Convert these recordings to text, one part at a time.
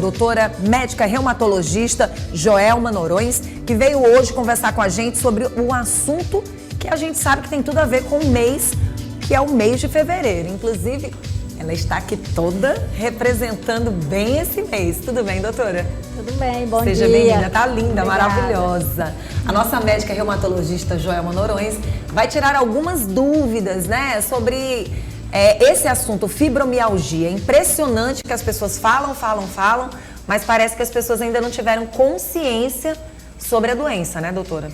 doutora médica reumatologista Joelma Noronha, que veio hoje conversar com a gente sobre um assunto que a gente sabe que tem tudo a ver com o mês, que é o mês de fevereiro. Inclusive, ela está aqui toda representando bem esse mês. Tudo bem, doutora? Tudo bem, bom dia. Seja bem-vinda, tá linda, Obrigada. Maravilhosa. A nossa médica reumatologista Joelma Noronha vai tirar algumas dúvidas, né, sobre esse assunto, fibromialgia. É impressionante que as pessoas falam, mas parece que as pessoas ainda não tiveram consciência sobre a doença, né, doutora?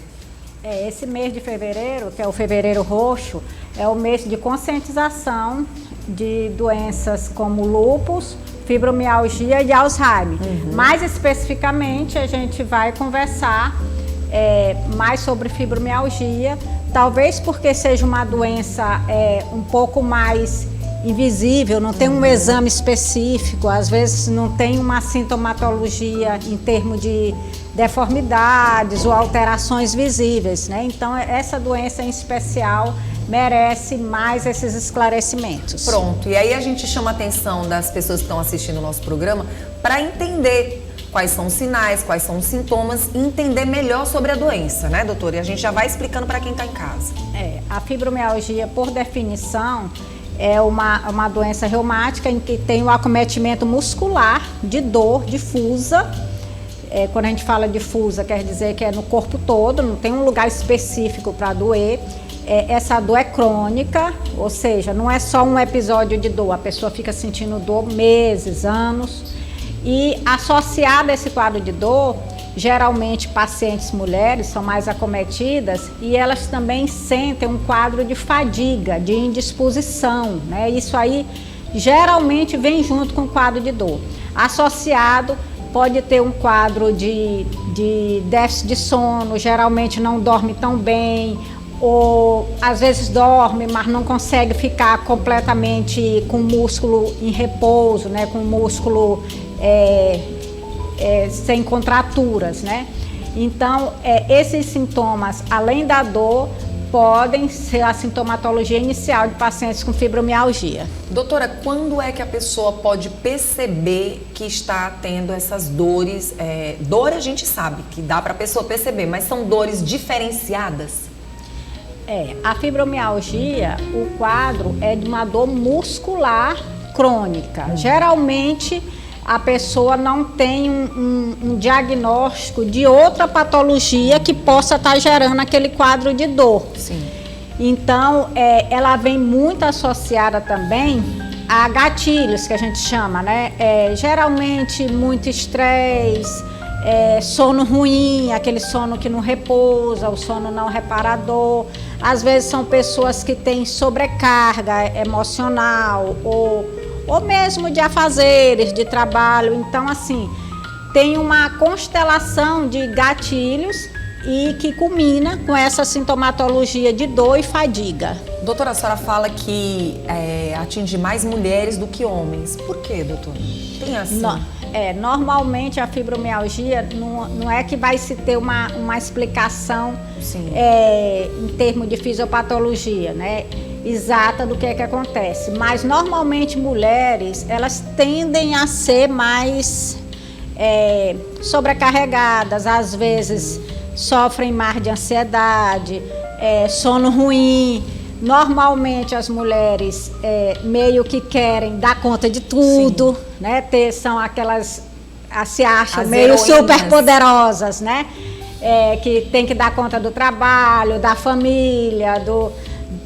Esse mês de fevereiro, que é o fevereiro roxo, é o mês de conscientização de doenças como lúpus, fibromialgia e Alzheimer. Mais especificamente, a gente vai conversar mais sobre fibromialgia, talvez porque seja uma doença um pouco mais invisível, não tem um exame específico, às vezes não tem uma sintomatologia em termos de deformidades ou alterações visíveis, né? Então, essa doença em especial merece mais esses esclarecimentos. Pronto, e aí a gente chama a atenção das pessoas que estão assistindo o nosso programa para entender quais são os sinais, quais são os sintomas e entender melhor sobre a doença, né, doutora? E a gente já vai explicando para quem está em casa. A fibromialgia, por definição, é uma doença reumática em que tem o acometimento muscular de dor difusa. Quando a gente fala difusa, quer dizer que é no corpo todo, não tem um lugar específico para doer. Essa dor é crônica, ou seja, não é só um episódio de dor, a pessoa fica sentindo dor meses, anos. E associada a esse quadro de dor, geralmente pacientes mulheres são mais acometidas e elas também sentem um quadro de fadiga, de indisposição, né? Isso aí geralmente vem junto com o quadro de dor. Associado pode ter um quadro de déficit de sono, geralmente não dorme tão bem, ou às vezes dorme, mas não consegue ficar completamente com o músculo em repouso, né? Com o músculo sem contraturas, né? Então, esses sintomas, além da dor, podem ser a sintomatologia inicial de pacientes com fibromialgia. Doutora, quando é que a pessoa pode perceber que está tendo essas dores? Dor a gente sabe que dá para a pessoa perceber, mas são dores diferenciadas? A fibromialgia, o quadro é de uma dor muscular crônica. Geralmente, a pessoa não tem um diagnóstico de outra patologia que possa estar gerando aquele quadro de dor. Sim. Então, ela vem muito associada também a gatilhos, que a gente chama, né? Geralmente, muito estresse, sono ruim, aquele sono que não repousa, o sono não reparador. Às vezes, são pessoas que têm sobrecarga emocional ou mesmo de afazeres, de trabalho. Então, assim, tem uma constelação de gatilhos e que culmina com essa sintomatologia de dor e fadiga. Doutora, a senhora fala que atinge mais mulheres do que homens. Por quê, doutora? Tem assim? Normalmente a fibromialgia não é que vai se ter uma explicação em termos de fisiopatologia, né? Exata do que acontece, mas normalmente mulheres, elas tendem a ser mais sobrecarregadas, às vezes sofrem mais de ansiedade, sono ruim. Normalmente as mulheres meio que querem dar conta de tudo, né? São aquelas, se acham meio super poderosas, né? Que tem que dar conta do trabalho, da família,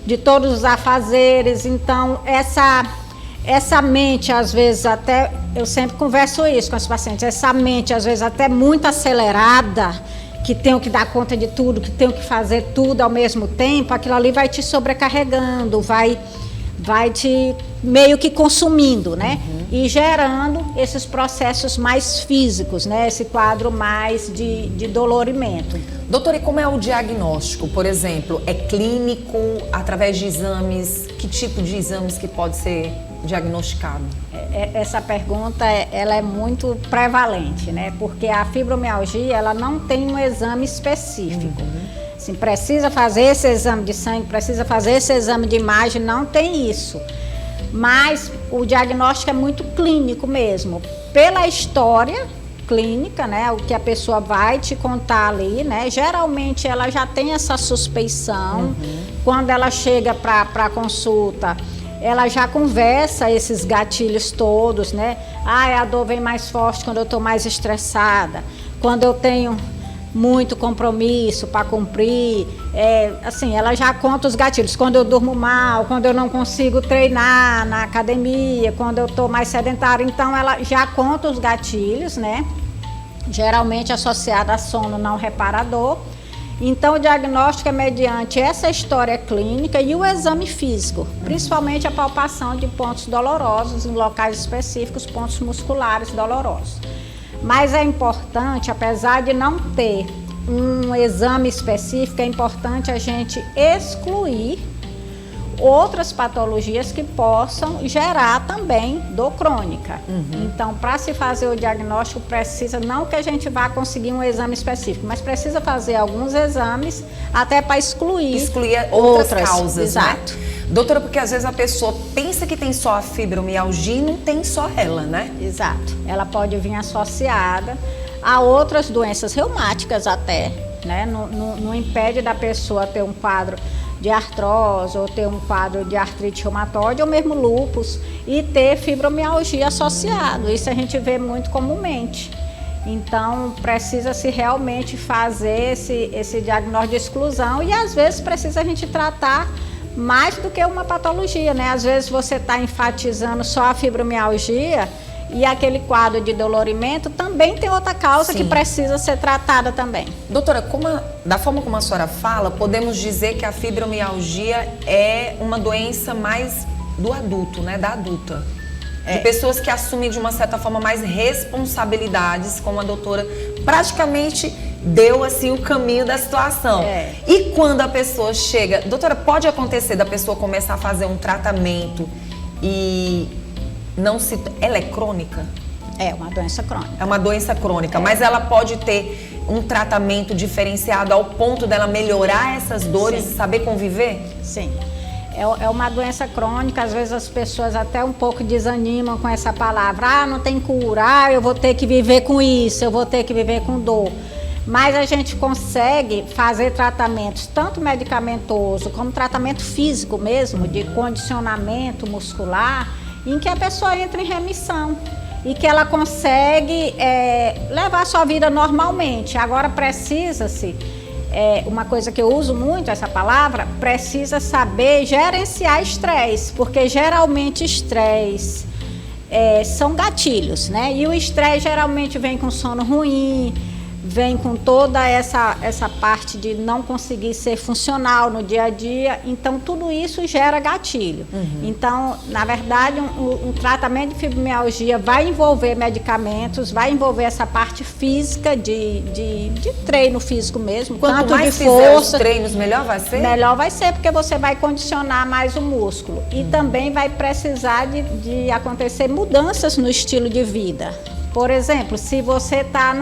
de todos os afazeres. Então, essa mente, às vezes, até, eu sempre converso isso com os pacientes, essa mente, às vezes, até muito acelerada, que tenho que dar conta de tudo, que tenho que fazer tudo ao mesmo tempo, aquilo ali vai te sobrecarregando, vai te meio que consumindo, né? E gerando esses processos mais físicos, né? Esse quadro mais de dolorimento. Doutora, e como é o diagnóstico? Por exemplo, é clínico, através de exames? Que tipo de exames que pode ser diagnosticado? Essa pergunta, ela é muito prevalente, né? Porque a fibromialgia, ela não tem um exame específico. Assim, precisa fazer esse exame de sangue, precisa fazer esse exame de imagem, não tem isso. Mas o diagnóstico é muito clínico mesmo. pela história clínica, né, o que a pessoa vai te contar ali, né, geralmente ela já tem essa suspeição, quando ela chega para a consulta, ela já conversa esses gatilhos todos, né, a dor vem mais forte quando eu estou mais estressada, quando eu tenho muito compromisso para cumprir, assim, ela já conta os gatilhos, quando eu durmo mal, quando eu não consigo treinar na academia, quando eu estou mais sedentária, então ela já conta os gatilhos, né, geralmente associado a sono não reparador. Então o diagnóstico é mediante essa história clínica e o exame físico, principalmente a palpação de pontos dolorosos em locais específicos, pontos musculares dolorosos. Mas é importante, apesar de não ter um exame específico, é importante a gente excluir outras patologias que possam gerar também dor crônica. Então, para se fazer o diagnóstico, precisa, não que a gente vá conseguir um exame específico, mas precisa fazer alguns exames até para excluir outras causas, exato. Né? Doutora, porque às vezes a pessoa pensa que tem só a fibromialgia e não tem só ela, né? Exato. Ela pode vir associada a outras doenças reumáticas até, né? Não impede da pessoa ter um quadro de artrose ou ter um quadro de artrite reumatoide ou mesmo lúpus e ter fibromialgia associado. Isso a gente vê muito comumente. Então, precisa-se realmente fazer esse diagnóstico de exclusão e às vezes precisa a gente tratar mais do que uma patologia, né? Às vezes você está enfatizando só a fibromialgia e aquele quadro de dolorimento também tem outra causa que precisa ser tratada também. Doutora, da forma como a senhora fala, podemos dizer que a fibromialgia é uma doença mais do adulto, né? Da adulta. De pessoas que assumem de uma certa forma mais responsabilidades, como a doutora praticamente deu assim o caminho da situação. E quando a pessoa chega, doutora, pode acontecer da pessoa começar a fazer um tratamento e não se... Ela é crônica? É uma doença crônica. É uma doença crônica, mas ela pode ter um tratamento diferenciado ao ponto dela melhorar essas dores e saber conviver? Sim. É uma doença crônica, às vezes as pessoas até um pouco desanimam com essa palavra. Não tem cura, eu vou ter que viver com isso, eu vou ter que viver com dor. Mas a gente consegue fazer tratamentos, tanto medicamentoso como tratamento físico mesmo, de condicionamento muscular, em que a pessoa entra em remissão e que ela consegue levar a sua vida normalmente. Agora precisa-se, uma coisa que eu uso muito essa palavra, precisa saber gerenciar estresse, porque geralmente estresse são gatilhos, né? E o estresse geralmente vem com sono ruim, vem com toda essa parte de não conseguir ser funcional no dia a dia, então tudo isso gera gatilho. Então, na verdade, um tratamento de fibromialgia vai envolver medicamentos, vai envolver essa parte física de treino físico mesmo, quanto tanto mais de força, os treinos, melhor vai ser? Melhor vai ser, porque você vai condicionar mais o músculo e também vai precisar de acontecer mudanças no estilo de vida. Por exemplo, se você está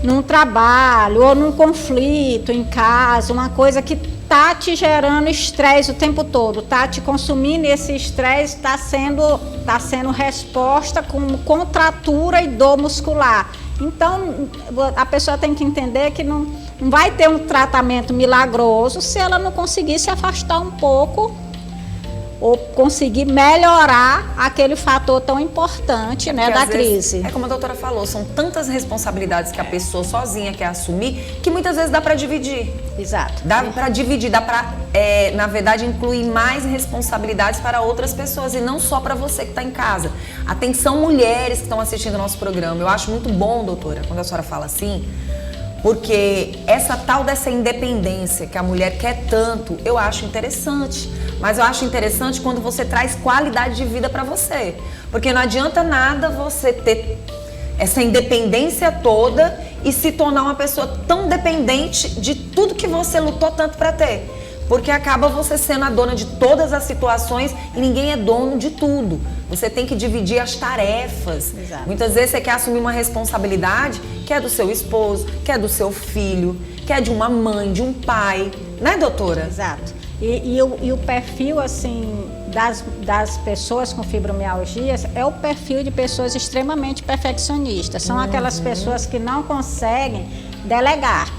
num trabalho ou num conflito em casa, uma coisa que tá te gerando estresse o tempo todo, tá te consumindo, e esse estresse tá sendo resposta com contratura e dor muscular. Então, a pessoa tem que entender que não vai ter um tratamento milagroso se ela não conseguir se afastar um pouco ou conseguir melhorar aquele fator tão importante, né, da crise. É como a doutora falou, são tantas responsabilidades que a pessoa sozinha quer assumir, que muitas vezes dá para dividir. Exato. Dá para dividir, dá para, na verdade, incluir mais responsabilidades para outras pessoas e não só para você que está em casa. Atenção, mulheres que estão assistindo o nosso programa. Eu acho muito bom, doutora, quando a senhora fala assim, porque essa tal dessa independência que a mulher quer tanto, eu acho interessante. Mas eu acho interessante quando você traz qualidade de vida para você. Porque não adianta nada você ter essa independência toda e se tornar uma pessoa tão dependente de tudo que você lutou tanto para ter. Porque acaba você sendo a dona de todas as situações e ninguém é dono de tudo. Você tem que dividir as tarefas. Exato. Muitas vezes você quer assumir uma responsabilidade que é do seu esposo, que é do seu filho, que é de uma mãe, de um pai. Né, doutora? Exato. E o perfil, assim, das pessoas com fibromialgia é o perfil de pessoas extremamente perfeccionistas. São aquelas pessoas que não conseguem delegar.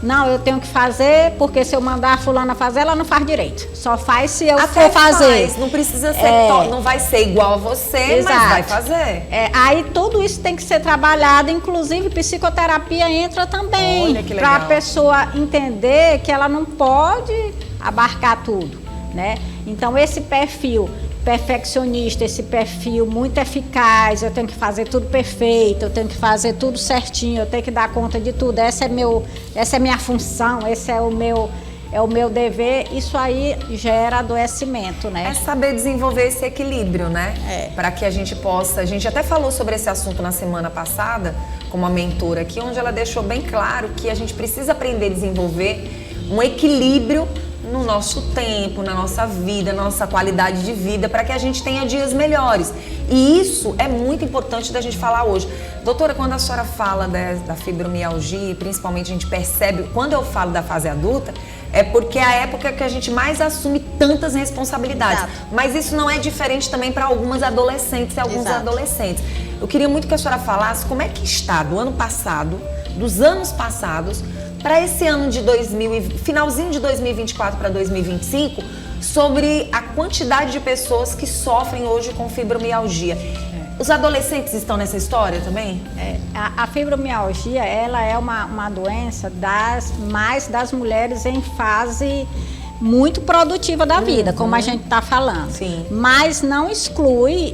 Não, eu tenho que fazer, porque se eu mandar a fulana fazer, ela não faz direito. Só faz se eu for fazer. Faz, não precisa ser, não vai ser igual a você, Exato. mas vai fazer. Aí tudo isso tem que ser trabalhado, inclusive psicoterapia entra também. Olha que legal. Para a pessoa entender que ela não pode abarcar tudo, né? Então esse perfil perfeccionista, esse perfil muito eficaz, eu tenho que fazer tudo perfeito, eu tenho que fazer tudo certinho, eu tenho que dar conta de tudo, essa é minha função, esse é o meu dever, isso aí gera adoecimento, né? É saber desenvolver esse equilíbrio, né? Para que a gente possa... A gente até falou sobre esse assunto na semana passada, com uma mentora aqui, onde ela deixou bem claro que a gente precisa aprender a desenvolver um equilíbrio no nosso tempo, na nossa vida, na nossa qualidade de vida, para que a gente tenha dias melhores. E isso é muito importante da gente falar hoje. Doutora, quando a senhora fala da fibromialgia, principalmente a gente percebe, quando eu falo da fase adulta, é porque é a época que a gente mais assume tantas responsabilidades. Exato. Mas isso não é diferente também para algumas adolescentes e alguns Exato. adolescentes. Eu queria muito que a senhora falasse como é que está do ano passado, dos anos passados, para esse ano de finalzinho de 2024 para 2025, sobre a quantidade de pessoas que sofrem hoje com fibromialgia. Os adolescentes estão nessa história também? A fibromialgia, ela é uma doença mais das mulheres em fase muito produtiva da vida, como a gente está falando. Sim. Mas não exclui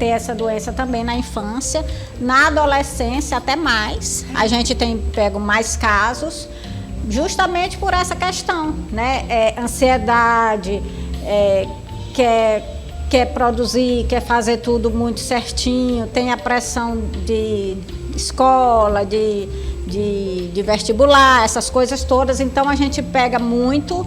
ter essa doença também na infância, na adolescência até mais. A gente tem pego mais casos, justamente por essa questão, né? Ansiedade, quer produzir, quer fazer tudo muito certinho, tem a pressão de escola, de vestibular, essas coisas todas. Então a gente pega muito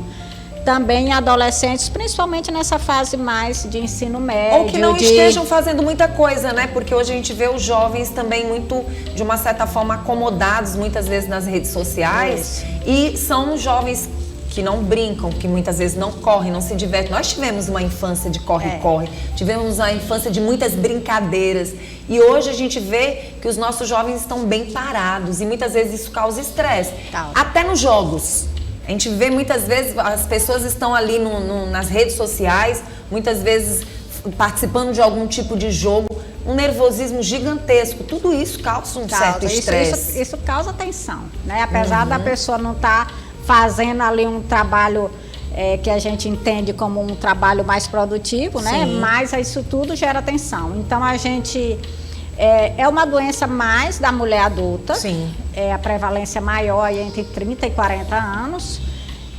também adolescentes, principalmente nessa fase mais de ensino médio. Ou que não estejam fazendo muita coisa, né? Porque hoje a gente vê os jovens também muito, de uma certa forma, acomodados muitas vezes nas redes sociais. E são jovens que não brincam, que muitas vezes não correm, não se divertem. Nós tivemos uma infância de corre-corre, tivemos uma infância de muitas brincadeiras. E hoje a gente vê que os nossos jovens estão bem parados e muitas vezes isso causa estresse. Até nos jogos. A gente vê muitas vezes, as pessoas estão ali nas redes sociais, muitas vezes participando de algum tipo de jogo, um nervosismo gigantesco. Tudo isso causa um certo estresse. Isso causa tensão, né? Apesar da pessoa não estar fazendo ali um trabalho que a gente entende como um trabalho mais produtivo, né? Sim. Mas isso tudo gera tensão. Então a gente... É uma doença mais da mulher adulta. Sim. A prevalência maior é entre 30 e 40 anos,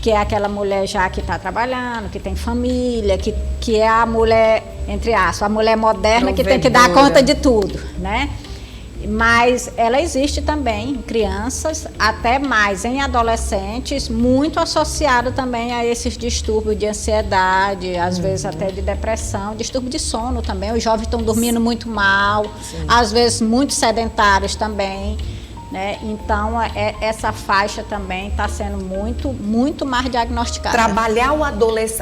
que é aquela mulher já que está trabalhando, que tem família, que é a mulher, entre aspas, a mulher moderna que tem que dar conta de tudo, né? Mas ela existe também em crianças, até mais em adolescentes, muito associada também a esses distúrbios de ansiedade, às vezes até de depressão, distúrbio de sono também. Os jovens estão dormindo muito mal, às vezes muito sedentários também, né? Então, essa faixa também está sendo muito mais diagnosticada. Trabalhar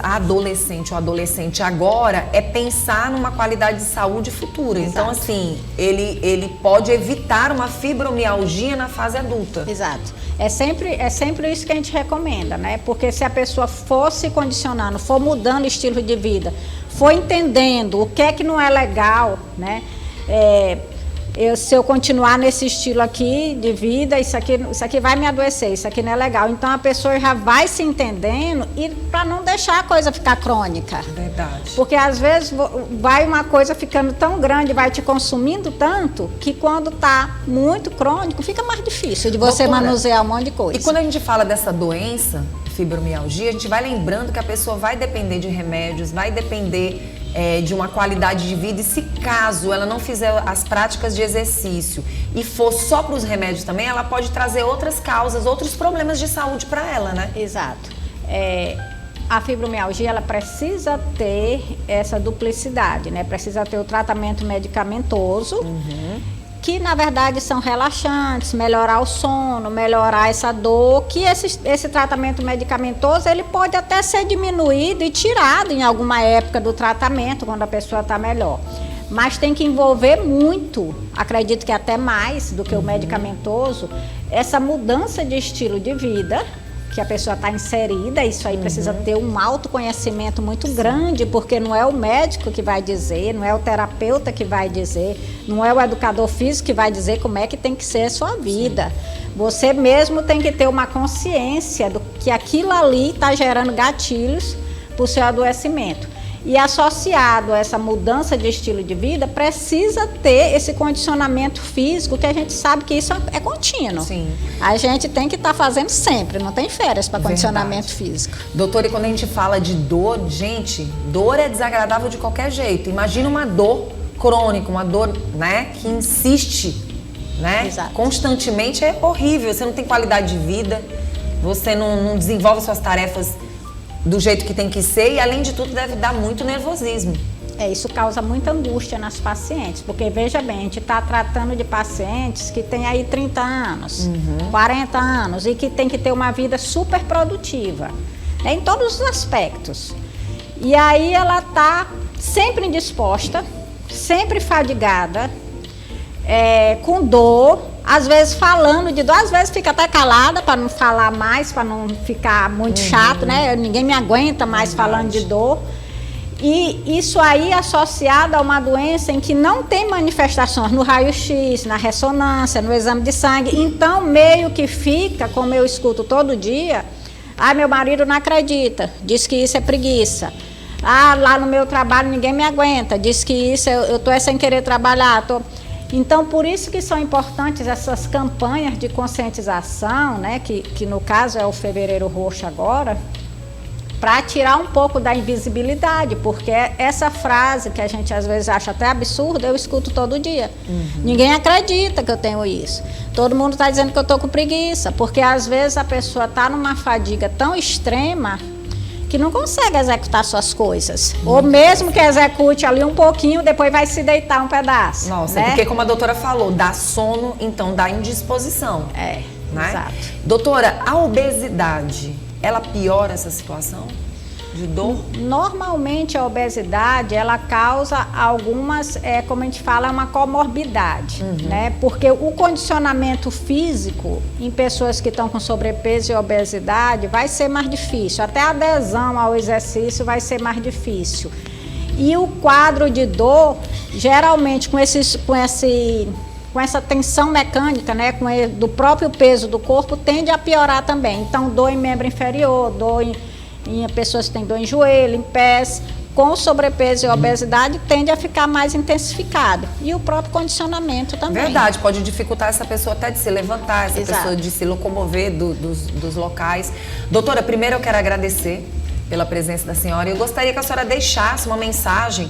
a adolescente agora é pensar numa qualidade de saúde futura. Exato. Então, assim, ele pode evitar uma fibromialgia na fase adulta. Exato. É sempre isso que a gente recomenda, né? Porque se a pessoa for se condicionando, for mudando o estilo de vida, for entendendo o que é que não é legal, né? Se eu continuar nesse estilo aqui de vida, isso aqui vai me adoecer, isso aqui não é legal. Então a pessoa já vai se entendendo e para não deixar a coisa ficar crônica. Verdade. Porque às vezes vai uma coisa ficando tão grande, vai te consumindo tanto, que quando está muito crônico, fica mais difícil de você manusear um monte de coisa. E quando a gente fala dessa doença, fibromialgia, a gente vai lembrando que a pessoa vai depender de remédios, vai depender de uma qualidade de vida, e se caso ela não fizer as práticas de exercício e for só para os remédios também, ela pode trazer outras causas, outros problemas de saúde para ela, né? Exato. A fibromialgia, ela precisa ter essa duplicidade, né? Precisa ter o tratamento medicamentoso que na verdade são relaxantes, melhorar o sono, melhorar essa dor, que esse tratamento medicamentoso ele pode até ser diminuído e tirado em alguma época do tratamento, quando a pessoa está melhor. Mas tem que envolver muito, acredito que até mais do que o medicamentoso, essa mudança de estilo de vida, que a pessoa está inserida. Isso aí precisa ter um autoconhecimento muito grande, porque não é o médico que vai dizer, não é o terapeuta que vai dizer, não é o educador físico que vai dizer como é que tem que ser a sua vida. Você mesmo tem que ter uma consciência do que aquilo ali está gerando gatilhos para o seu adoecimento. E associado a essa mudança de estilo de vida, precisa ter esse condicionamento físico, que a gente sabe que isso é contínuo. Sim. A gente tem que estar fazendo sempre, não tem férias para condicionamento físico. Doutora, e quando a gente fala de dor, gente, dor é desagradável de qualquer jeito. Imagina uma dor crônica, uma dor, né, que insiste, né? Exato. Constantemente, é horrível. Você não tem qualidade de vida, você não desenvolve suas tarefas do jeito que tem que ser e, além de tudo, deve dar muito nervosismo. Isso causa muita angústia nas pacientes, porque, veja bem, a gente está tratando de pacientes que têm aí 30 anos, 40 anos e que tem que ter uma vida super produtiva, né, em todos os aspectos. E aí ela está sempre indisposta, sempre fadigada, com dor, às vezes falando de dor, às vezes fica até calada para não falar mais, para não ficar muito chato, né? Ninguém me aguenta mais falando de dor. E isso aí associado a uma doença em que não tem manifestações no raio-x, na ressonância, no exame de sangue. Então, meio que fica, como eu escuto todo dia, meu marido não acredita, diz que isso é preguiça. Lá no meu trabalho ninguém me aguenta, diz que isso eu estou sem querer trabalhar, Então, por isso que são importantes essas campanhas de conscientização, né, que no caso é o Fevereiro Roxo agora, para tirar um pouco da invisibilidade, porque essa frase que a gente às vezes acha até absurda, eu escuto todo dia. Ninguém acredita que eu tenho isso. Todo mundo está dizendo que eu estou com preguiça, porque às vezes a pessoa está numa fadiga tão extrema que não consegue executar suas coisas. Ou mesmo que execute ali um pouquinho, depois vai se deitar um pedaço. Nossa, né? Porque como a doutora falou, dá sono, então dá indisposição. Né? Exato. Doutora, a obesidade, ela piora essa situação de dor? Normalmente a obesidade, ela causa algumas, como a gente fala, é uma comorbidade, né? Porque o condicionamento físico em pessoas que estão com sobrepeso e obesidade vai ser mais difícil, até a adesão ao exercício vai ser mais difícil. E o quadro de dor, geralmente com essa tensão mecânica, né, do próprio peso do corpo, tende a piorar também. Então, dor em membro inferior, dor em pessoas que têm dor em joelho, em pés, com sobrepeso e obesidade, tende a ficar mais intensificado. E o próprio condicionamento também. Verdade, pode dificultar essa pessoa até de se levantar, essa Exato. pessoa de se locomover dos locais. Doutora, primeiro eu quero agradecer pela presença da senhora. Eu gostaria que a senhora deixasse uma mensagem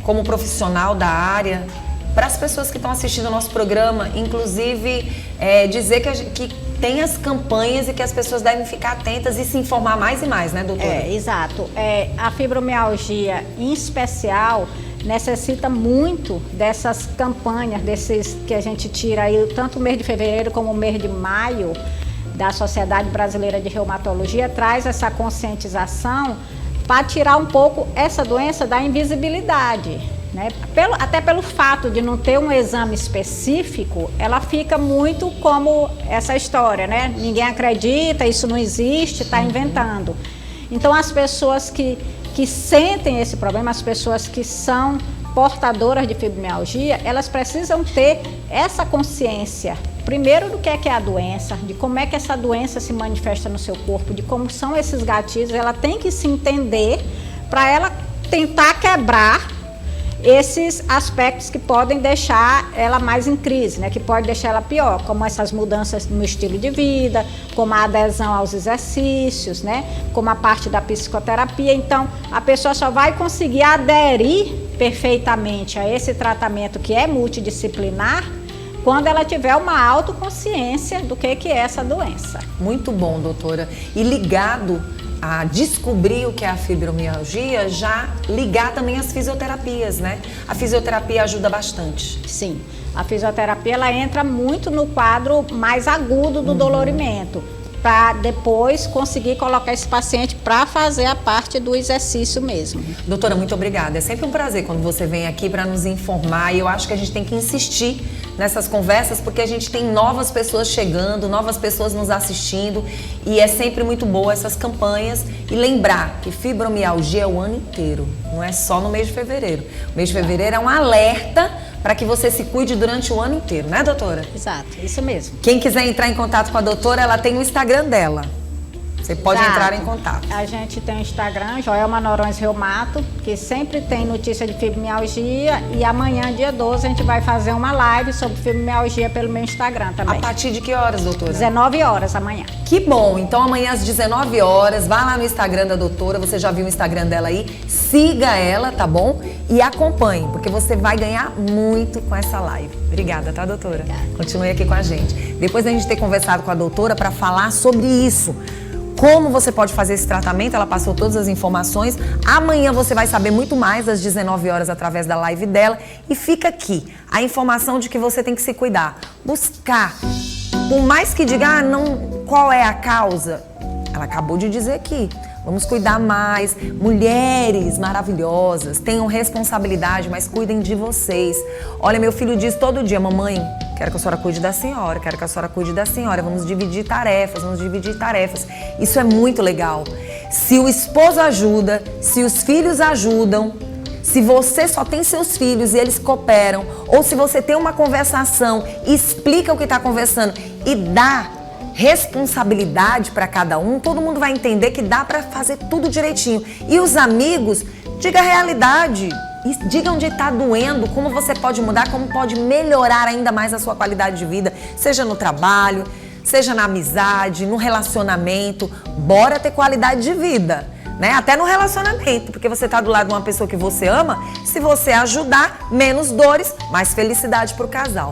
como profissional da área para as pessoas que estão assistindo ao nosso programa, inclusive dizer que tem as campanhas e que as pessoas devem ficar atentas e se informar mais e mais, né, doutora? Exato. A fibromialgia, em especial, necessita muito dessas campanhas, desses que a gente tira aí, tanto o mês de fevereiro como o mês de maio, da Sociedade Brasileira de Reumatologia, traz essa conscientização para tirar um pouco essa doença da invisibilidade. Né? Até pelo fato de não ter um exame específico, ela fica muito como essa história, né? Ninguém acredita, isso não existe, está inventando. Então, as pessoas que sentem esse problema, as pessoas que são portadoras de fibromialgia, elas precisam ter essa consciência, primeiro do que é a doença, de como é que essa doença se manifesta no seu corpo, de como são esses gatilhos. Ela tem que se entender para ela tentar quebrar esses aspectos que podem deixar ela mais em crise, né? Que pode deixar ela pior, como essas mudanças no estilo de vida, como a adesão aos exercícios, né? Como a parte da psicoterapia. Então, a pessoa só vai conseguir aderir perfeitamente a esse tratamento que é multidisciplinar quando ela tiver uma autoconsciência do que é essa doença. Muito bom, doutora. E ligado a descobrir o que é a fibromialgia, já ligar também as fisioterapias, né? A fisioterapia ajuda bastante. Sim, a fisioterapia ela entra muito no quadro mais agudo do dolorimento, para depois conseguir colocar esse paciente para fazer a parte do exercício mesmo. Doutora, muito obrigada. É sempre um prazer quando você vem aqui para nos informar, e eu acho que a gente tem que insistir nessas conversas, porque a gente tem novas pessoas chegando, novas pessoas nos assistindo, e é sempre muito boa essas campanhas. E lembrar que fibromialgia é o ano inteiro, não é só no mês de fevereiro. O mês de fevereiro é um alerta para que você se cuide durante o ano inteiro, né, doutora? Exato, isso mesmo. Quem quiser entrar em contato com a doutora, ela tem o Instagram dela. Você pode Exato. entrar em contato. A gente tem o Instagram, Joelma Noronha Reumato, que sempre tem notícia de fibromialgia, e amanhã, dia 12, a gente vai fazer uma live sobre fibromialgia pelo meu Instagram também. A partir de que horas, doutora? 19 horas amanhã. Que bom! Então amanhã às 19 horas, vá lá no Instagram da doutora, você já viu o Instagram dela aí, siga ela, tá bom? E acompanhe, porque você vai ganhar muito com essa live. Obrigada, tá, doutora? Obrigada. Continue aqui com a gente. Depois da gente ter conversado com a doutora para falar sobre isso, como você pode fazer esse tratamento, ela passou todas as informações. Amanhã você vai saber muito mais às 19 horas através da live dela. E fica aqui a informação de que você tem que se cuidar. Buscar. Por mais que diga, não, qual é a causa? Ela acabou de dizer aqui. Vamos cuidar mais. Mulheres maravilhosas, tenham responsabilidade, mas cuidem de vocês. Olha, meu filho diz todo dia, mamãe, quero que a senhora cuide da senhora, quero que a senhora cuide da senhora. Vamos dividir tarefas, vamos dividir tarefas. Isso é muito legal. Se o esposo ajuda, se os filhos ajudam, se você só tem seus filhos e eles cooperam, ou se você tem uma conversação, explica o que está conversando e dá responsabilidade para cada um, todo mundo vai entender que dá para fazer tudo direitinho. E os amigos, diga a realidade, diga onde está doendo, como você pode mudar, como pode melhorar ainda mais a sua qualidade de vida, seja no trabalho, seja na amizade, no relacionamento. Bora ter qualidade de vida, né? Até no relacionamento, porque você está do lado de uma pessoa que você ama, se você ajudar, menos dores, mais felicidade para o casal.